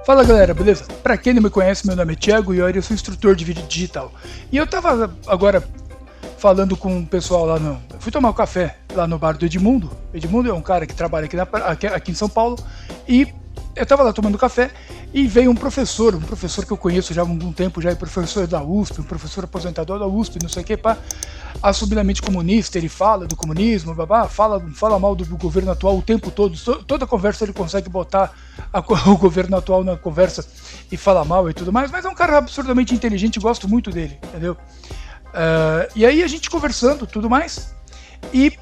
Fala galera, beleza? Pra quem não me conhece, meu nome é Thiago e eu sou instrutor de vídeo digital. E eu tava agora falando com o pessoal lá no... Eu fui tomar um café lá no bar do Edmundo. Edmundo é um cara que trabalha aqui em São Paulo. E eu tava lá tomando café e veio um professor que eu conheço já há algum tempo, já é professor da USP, um professor aposentador da USP, não sei o que, pá, assumidamente comunista. Ele fala do comunismo, babá, fala mal do governo atual o tempo todo. Toda conversa ele consegue botar o governo atual na conversa e fala mal e tudo mais, mas é um cara absurdamente inteligente, gosto muito dele, entendeu? E aí a gente conversando tudo mais, e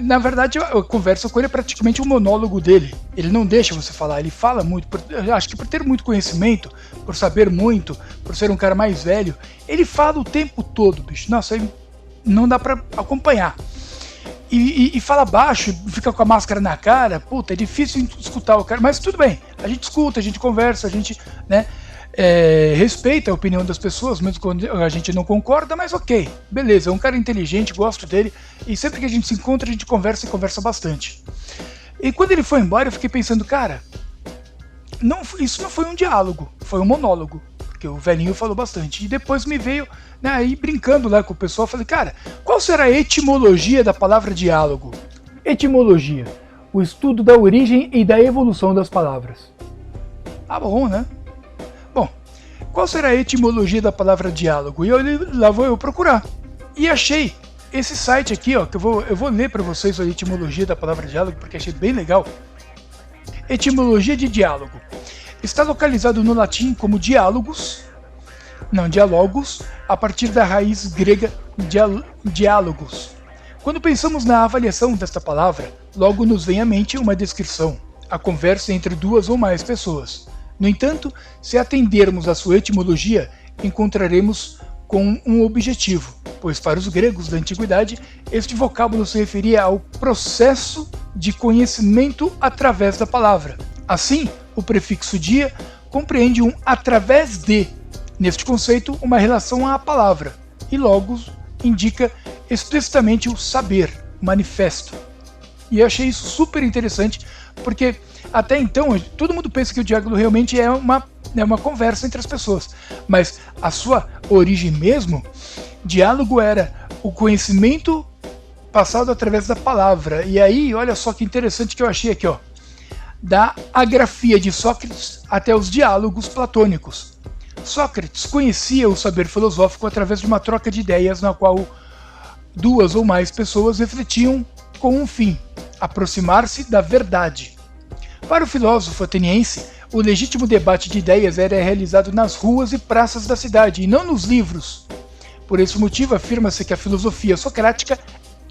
na verdade a conversa com ele é praticamente um monólogo dele. Ele não deixa você falar, ele fala muito, acho que por ter muito conhecimento, por saber muito, por ser um cara mais velho, ele fala o tempo todo, bicho. Nossa, aí não dá pra acompanhar. E fala baixo, fica com a máscara na cara, puta, é difícil escutar o cara, mas tudo bem, a gente escuta, a gente conversa, a gente, né, respeita a opinião das pessoas, mesmo quando a gente não concorda, mas ok, beleza, é um cara inteligente, gosto dele, e sempre que a gente se encontra, a gente conversa e conversa bastante. E quando ele foi embora, eu fiquei pensando, cara, isso não foi um diálogo, foi um monólogo, porque o velhinho falou bastante, e depois me veio, né, aí brincando lá com o pessoal, falei, cara, qual será a etimologia da palavra diálogo? Etimologia, o estudo da origem e da evolução das palavras. Ah, bom, né? Bom, qual será a etimologia da palavra diálogo? E lá vou eu procurar. E achei esse site aqui, ó, que eu vou ler para vocês a etimologia da palavra diálogo, porque achei bem legal. Etimologia de diálogo. Está localizado no latim como diálogos, a partir da raiz grega diálogos. Quando pensamos na avaliação desta palavra, logo nos vem à mente uma descrição, a conversa entre duas ou mais pessoas. No entanto, se atendermos à sua etimologia, encontraremos com um objetivo, pois para os gregos da antiguidade, este vocábulo se referia ao processo de conhecimento através da palavra. Assim, o prefixo dia compreende um através de, neste conceito, uma relação à palavra, e logos indica explicitamente o saber, o manifesto. E eu achei isso super interessante, porque até então todo mundo pensa que o diálogo realmente é uma conversa entre as pessoas, mas a sua origem mesmo, diálogo era o conhecimento passado através da palavra. E aí, olha só que interessante que eu achei aqui, ó, da agrafia de Sócrates até os diálogos platônicos. Sócrates conhecia o saber filosófico através de uma troca de ideias na qual duas ou mais pessoas refletiam com um fim, aproximar-se da verdade. Para o filósofo ateniense, o legítimo debate de ideias era realizado nas ruas e praças da cidade, e não nos livros. Por esse motivo, afirma-se que a filosofia socrática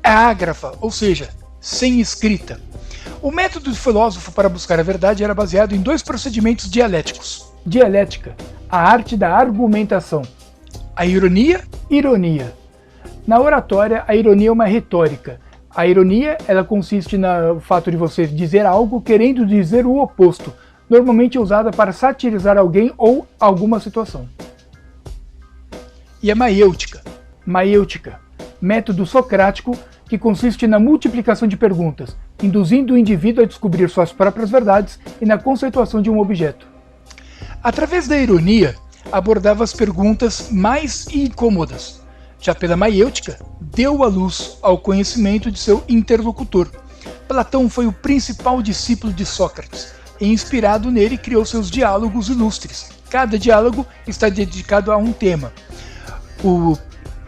é ágrafa, ou seja, sem escrita. O método do filósofo para buscar a verdade era baseado em dois procedimentos dialéticos. Dialética, a arte da argumentação. A ironia. Na oratória, a ironia é uma retórica. A ironia, ela consiste no fato de você dizer algo querendo dizer o oposto, normalmente usada para satirizar alguém ou alguma situação. E a maiêutica, método socrático que consiste na multiplicação de perguntas, induzindo o indivíduo a descobrir suas próprias verdades e na conceituação de um objeto. Através da ironia, abordava as perguntas mais incômodas. Já pela maiêutica, deu a luz ao conhecimento de seu interlocutor. Platão foi o principal discípulo de Sócrates, e inspirado nele criou seus diálogos ilustres. Cada diálogo está dedicado a um tema. O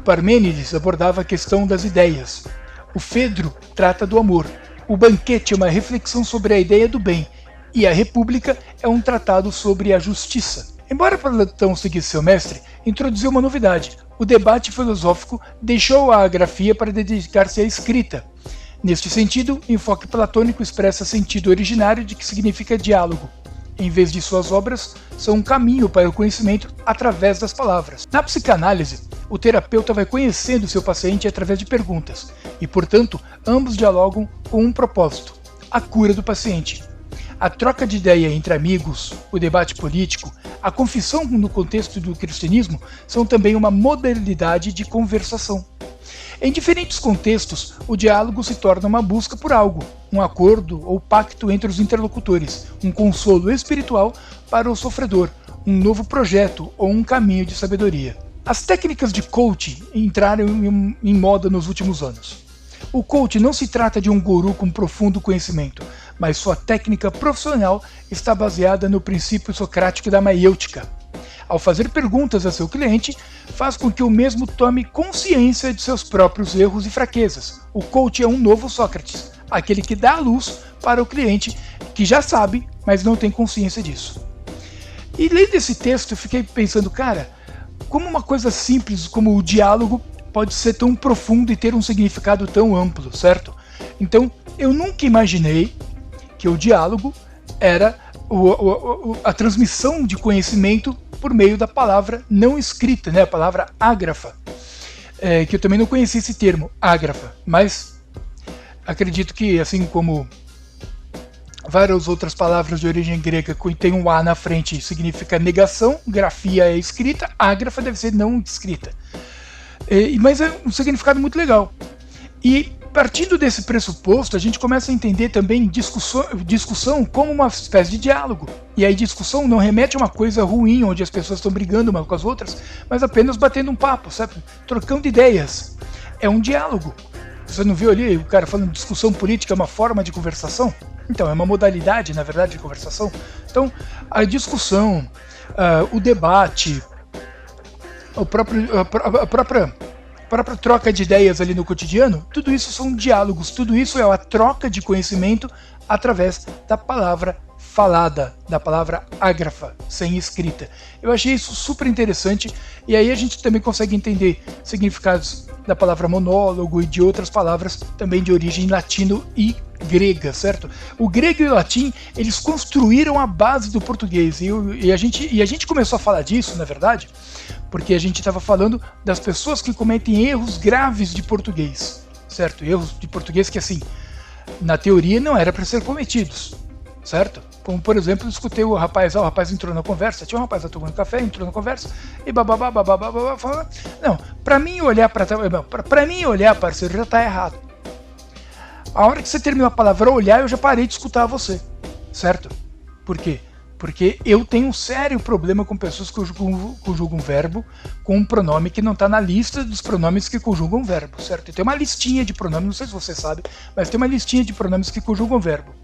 Parmênides abordava a questão das ideias. O Fedro trata do amor. O Banquete é uma reflexão sobre a ideia do bem. E a República é um tratado sobre a justiça. Embora Platão seguisse seu mestre, introduziu uma novidade. O debate filosófico deixou a agrafia para dedicar-se à escrita. Neste sentido, o enfoque platônico expressa sentido originário de que significa diálogo. Em vez de suas obras, são um caminho para o conhecimento através das palavras. Na psicanálise, o terapeuta vai conhecendo seu paciente através de perguntas, e, portanto, ambos dialogam com um propósito: a cura do paciente. A troca de ideia entre amigos, o debate político, a confissão no contexto do cristianismo são também uma modalidade de conversação. Em diferentes contextos, o diálogo se torna uma busca por algo, um acordo ou pacto entre os interlocutores, um consolo espiritual para o sofredor, um novo projeto ou um caminho de sabedoria. As técnicas de coaching entraram em moda nos últimos anos. O coach não se trata de um guru com profundo conhecimento, mas sua técnica profissional está baseada no princípio socrático da maiêutica. Ao fazer perguntas a seu cliente, faz com que o mesmo tome consciência de seus próprios erros e fraquezas. O coach é um novo Sócrates, aquele que dá a luz para o cliente que já sabe, mas não tem consciência disso. E lendo esse texto eu fiquei pensando, cara, como uma coisa simples como o diálogo pode ser tão profundo e ter um significado tão amplo, certo? Então, eu nunca imaginei que o diálogo era a transmissão de conhecimento por meio da palavra não escrita, né? A palavra ágrafa, que eu também não conhecia esse termo, ágrafa, mas acredito que, assim como várias outras palavras de origem grega que tem um A na frente significa negação, grafia é escrita, ágrafa deve ser não escrita. Mas é um significado muito legal. E partindo desse pressuposto, a gente começa a entender também discussão como uma espécie de diálogo. E aí discussão não remete a uma coisa ruim, onde as pessoas estão brigando umas com as outras, mas apenas batendo um papo, sabe? Trocando ideias. É um diálogo. Você não viu ali o cara falando discussão política é uma forma de conversação? Então, é uma modalidade, na verdade, de conversação. Então, a discussão, o debate, a própria troca de ideias ali no cotidiano, tudo isso são diálogos, tudo isso é a troca de conhecimento através da palavra falada, da palavra ágrafa, sem escrita. Eu achei isso super interessante, e aí a gente também consegue entender significados da palavra monólogo e de outras palavras também de origem latino e grega, certo? O grego e o latim, eles construíram a base do português, e a gente começou a falar disso, na verdade, porque a gente estava falando das pessoas que cometem erros graves de português, certo? Erros de português que, assim, na teoria não era para ser cometidos, certo? Como, por exemplo, eu escutei o rapaz entrou na conversa, tinha um rapaz lá tomando café, entrou na conversa, e bababá, falando, não, para mim olhar, parceiro, já tá errado. A hora que você terminou a palavra olhar, eu já parei de escutar você, certo? Por quê? Porque eu tenho um sério problema com pessoas que conjugam verbo com um pronome que não está na lista dos pronomes que conjugam verbo, certo? Tem uma listinha de pronomes, não sei se você sabe, mas tem uma listinha de pronomes que conjugam verbo.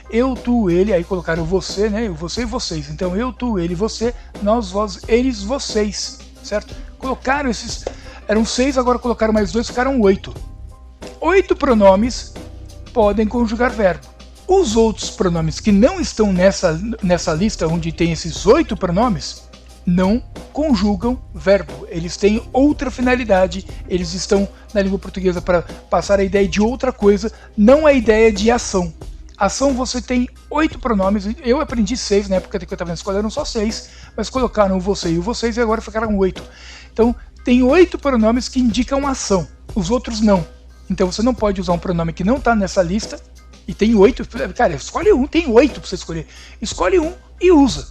Eu, tu, ele, aí colocaram você, né? Você e vocês. Então eu, tu, ele, você, nós, vós, eles, vocês, certo? Colocaram esses, eram 6, agora colocaram mais 2, ficaram 8. 8 pronomes podem conjugar verbo. Os outros pronomes que não estão nessa lista onde tem esses 8 pronomes não conjugam verbo. Eles têm outra finalidade, eles estão na língua portuguesa para passar a ideia de outra coisa, não a ideia de ação. Ação você tem 8 pronomes, eu aprendi 6 na época que eu estava na escola, eram só 6, mas colocaram o você e o vocês e agora ficaram 8. Então tem 8 pronomes que indicam ação, os outros não. Então você não pode usar um pronome que não está nessa lista, e tem 8, cara, escolhe um, tem 8 para você escolher. Escolhe um e usa.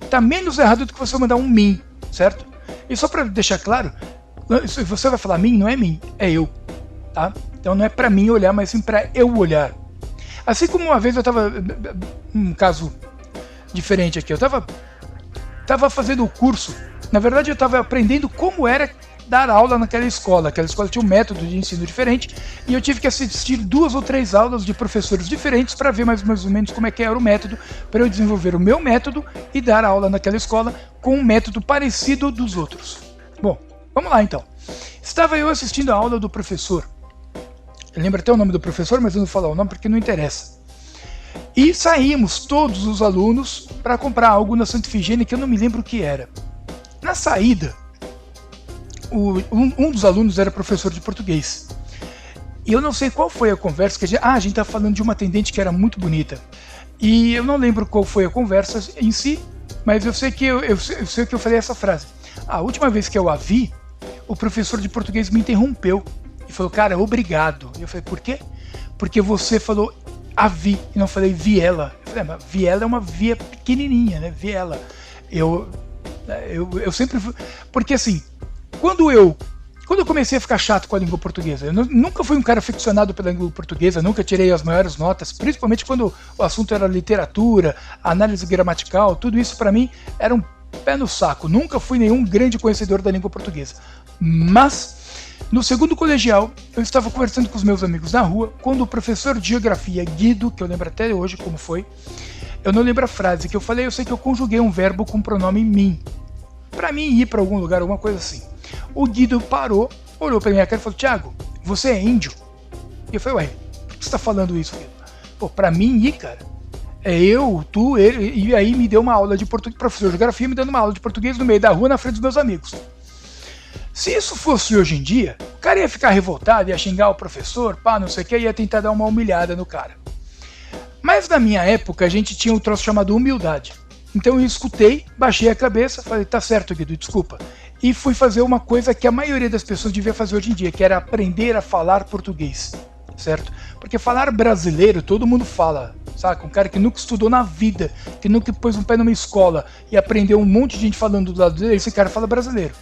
Tá menos errado do que você mandar um mim, certo? E só para deixar claro, você vai falar mim, não é mim, é eu, tá? Então não é para mim olhar, mas sim para eu olhar. Assim como uma vez eu tava, um caso diferente aqui, eu tava fazendo o curso, na verdade eu tava aprendendo como era dar aula naquela escola tinha um método de ensino diferente, e eu tive que assistir 2 ou 3 aulas de professores diferentes para ver mais ou menos como é que era o método, para eu desenvolver o meu método e dar aula naquela escola com um método parecido dos outros. Bom, vamos lá então. Estava eu assistindo a aula do professor, eu lembro até o nome do professor, mas eu não vou falar o nome porque não interessa. E saímos todos os alunos para comprar algo na Santa Ifigênia que eu não me lembro o que era. Na saída, um dos alunos era professor de português. E eu não sei qual foi a conversa, que a gente tá falando de uma atendente que era muito bonita. E eu não lembro qual foi a conversa em si, mas eu sei que eu falei essa frase. A última vez que eu a vi, o professor de português me interrompeu e falou, cara, obrigado. E eu falei, por quê? Porque você falou a vi e não falei viela. Eu falei, mas viela é uma via pequenininha, né? Viela. Eu sempre... Porque assim, quando eu quando eu comecei a ficar chato com a língua portuguesa, eu nunca fui um cara aficionado pela língua portuguesa, nunca tirei as maiores notas, principalmente quando o assunto era literatura, análise gramatical, tudo isso para mim era um pé no saco, nunca fui nenhum grande conhecedor da língua portuguesa. Mas, no segundo colegial, eu estava conversando com os meus amigos na rua, quando o professor de geografia, Guido, que eu lembro até hoje como foi, eu não lembro a frase que eu falei, eu sei que eu conjuguei um verbo com o pronome mim, para mim ir para algum lugar, alguma coisa assim. O Guido parou, olhou pra minha cara e falou: Thiago, você é índio? E eu falei: ué, por que você tá falando isso, Guido? Pô, pra mim ir, cara, é eu, tu, ele, e aí me deu uma aula de português, professor de geografia me dando uma aula de português no meio da rua, na frente dos meus amigos. Se isso fosse hoje em dia, o cara ia ficar revoltado, ia xingar o professor, pá, não sei o que, ia tentar dar uma humilhada no cara. Mas na minha época a gente tinha um troço chamado humildade. Então eu escutei, baixei a cabeça, falei: tá certo, Guido, desculpa. E fui fazer uma coisa que a maioria das pessoas devia fazer hoje em dia, que era aprender a falar português, certo? Porque falar brasileiro, todo mundo fala, saca? Um cara que nunca estudou na vida, que nunca pôs um pé numa escola e aprendeu um monte de gente falando do lado dele, esse cara fala brasileiro.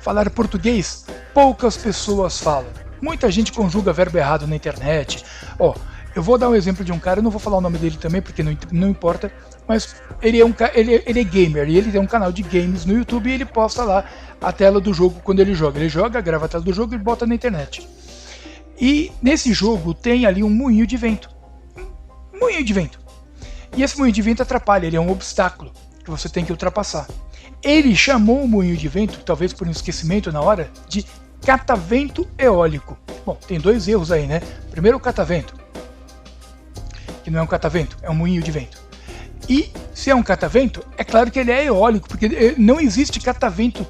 Falar português, poucas pessoas falam. Muita gente conjuga verbo errado na internet. Ó, eu vou dar um exemplo de um cara, eu não vou falar o nome dele também, porque não importa, mas ele é gamer, e ele tem um canal de games no YouTube e ele posta lá a tela do jogo quando ele joga. Ele joga, grava a tela do jogo e bota na internet. E nesse jogo tem ali um moinho de vento. Um moinho de vento. E esse moinho de vento atrapalha, ele é um obstáculo que você tem que ultrapassar. Ele chamou o moinho de vento, talvez por um esquecimento na hora, de catavento eólico. Bom, tem dois erros aí, né? Primeiro o catavento, que não é um catavento, é um moinho de vento. E se é um catavento, é claro que ele é eólico, porque não existe catavento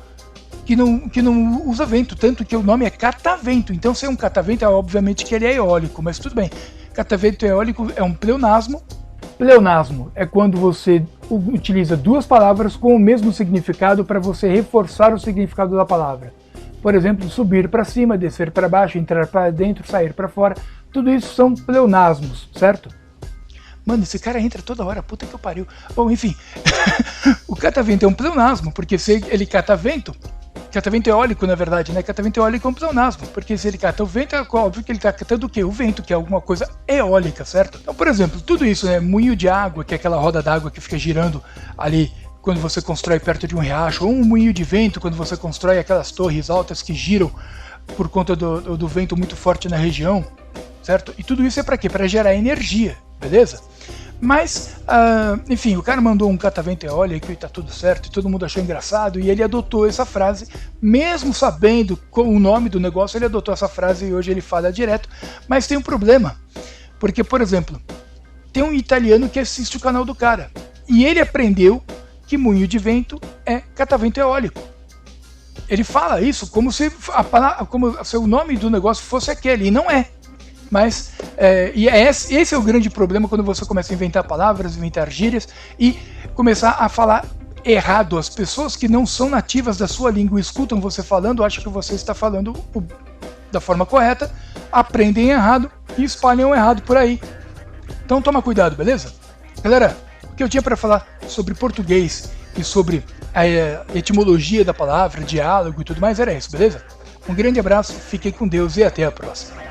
que não usa vento, tanto que o nome é catavento. Então se é um catavento, é obviamente que ele é eólico, mas tudo bem. Catavento eólico é um pleonasmo. Pleonasmo é quando você utiliza duas palavras com o mesmo significado para você reforçar o significado da palavra. Por exemplo, subir para cima, descer para baixo, entrar para dentro, sair para fora. Tudo isso são pleonasmos, certo? Mano, esse cara entra toda hora, puta que eu pariu. Bom, enfim, o catavento é um pleonasmo, porque se ele cata vento eólico, na verdade, né? Catavento eólico é um pleonasmo, porque se ele cata o vento, é óbvio que ele está catando o quê? O vento, que é alguma coisa eólica, certo? Então, por exemplo, tudo isso, né? Moinho de água, que é aquela roda d'água que fica girando ali quando você constrói perto de um riacho, ou um moinho de vento, quando você constrói aquelas torres altas que giram por conta do vento muito forte na região, certo? E tudo isso é para quê? Para gerar energia, beleza? Mas, enfim, o cara mandou um catavento eólico e tá tudo certo, e todo mundo achou engraçado, e ele adotou essa frase, mesmo sabendo o nome do negócio, ele adotou essa frase e hoje ele fala direto, mas tem um problema, porque, por exemplo, tem um italiano que assiste o canal do cara, e ele aprendeu que moinho de vento é catavento eólico. Ele fala isso como se o nome do negócio fosse aquele, e não é. Mas esse é o grande problema quando você começa a inventar palavras, inventar gírias e começar a falar errado. As pessoas que não são nativas da sua língua escutam você falando, acham que você está falando da forma correta, aprendem errado e espalham errado por aí. Então toma cuidado, beleza? Galera, o que eu tinha para falar sobre português e sobre a etimologia da palavra, diálogo e tudo mais era isso, beleza? Um grande abraço, fiquem com Deus e até a próxima.